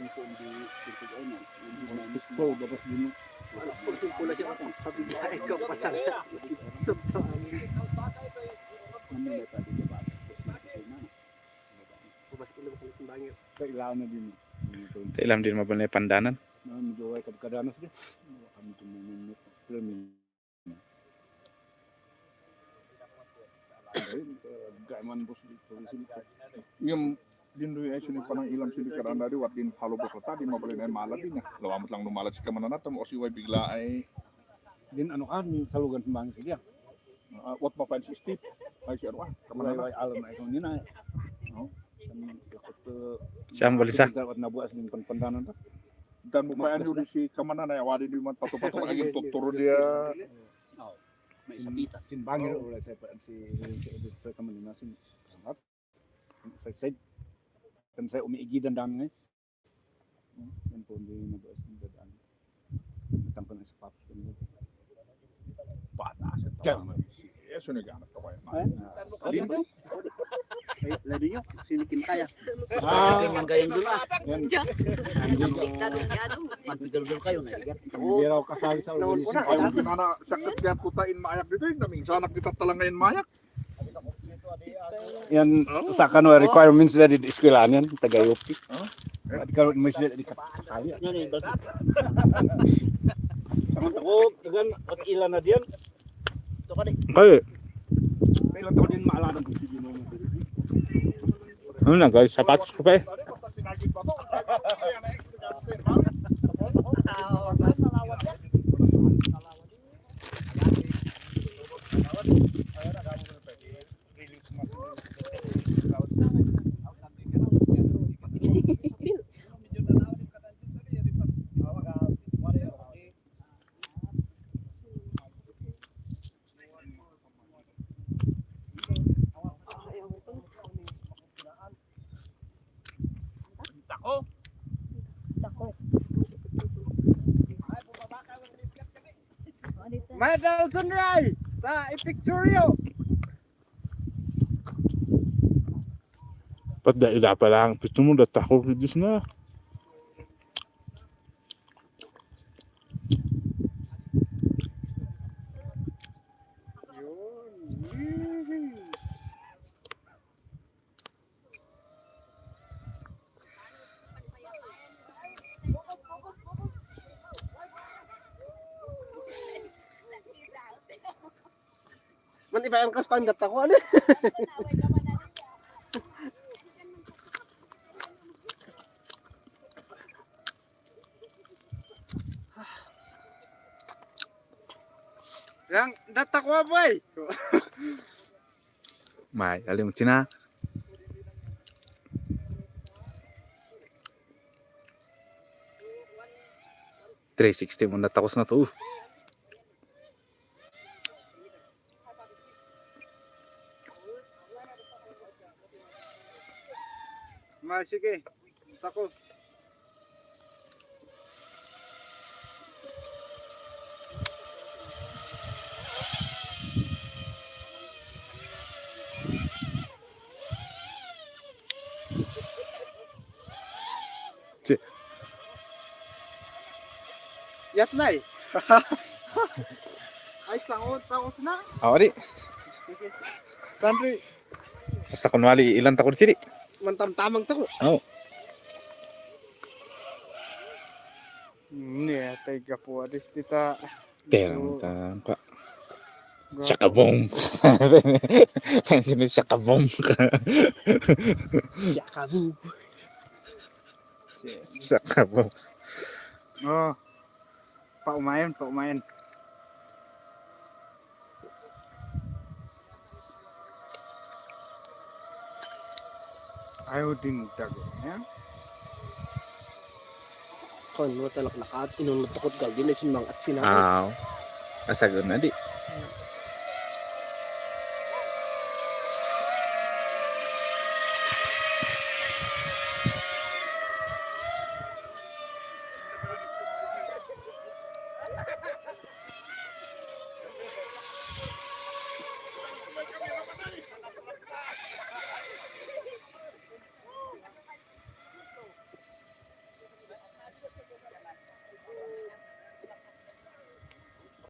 dito hindi dito ay na. Hindi Ito, dapat din. Pula siya ako. Sabi niya, ikaw pasang. Manila tadi di ba? Mas ulo ko ng bangir. Kailangan na din. Ilam din mabalay pandanan. Medyo ay kadkadanas dia. Kami tumunod film. Gaiman bos dito sini. Yung dindu ay sini panang ilam sini karena dari wat din follow bos tadi mabalay na malat din. Lawamat lang lumalat si kamana natam o si way bigla ay din ano kan salugan pembangkit dia. Wat mapan si Steve ay si Arwah kamana way alam na ito nina. No. Siyang balisa. Wat nabuas din pandanan ta. Dan bukaan yun si kamana na wadi di man pato-pato lagi tuturo dia. May sapita. Sin bangir ulah saya si kamana sin sangat. Saya kan saya umi igi dan dan eh. Yang pun di nabuas din dan. Tampan sa papos ko nito. Patas. Jangan. Eso ni gana to kaya. Ay, lado nyo, sinikin kaya. Ah, Gayang dulu ah. yan. Magpidol-dol kayo na igat. Hindi raw kasali sa Naon organisasyon. po na. Ayaw kinana sakit kaya kutain mayak dito. Naming sanak kita talangayin mayak. Yan sa kano requirements na di eskwelahan yan, Tagayopi. Di kalau may sila di kasali. Yan eh, bakit? Taman ako, dengan at ilan na diyan. Ito ka di. Kayo, Kailan taon din maalala ko si Dino. ano na guys, sapatos ko pa eh. Medal Sunray sa Epicureo. Ba't dahil pa lang, pito mo data ko videos na. Man iba ang kaspandat ako ano. Yang data ko boy. May, alim mo sina. $360 mo natakos na to. Sige. Tako. Yat na eh. Ay, tangos na. Awa di. Sandri, Basta kunwali ilan takon sini. mantam-tamang tako. Oo. Ini tega po adis dita. Terang tangka. Syakabong. Pensin ni syakabong. Ya kabu. Syakabong. Oh. Pak Umayan. Ayaw din dago, ya. Kon mo talak lakat inong natakot ka din sin mang at sinabi. Aw. Asagon na di.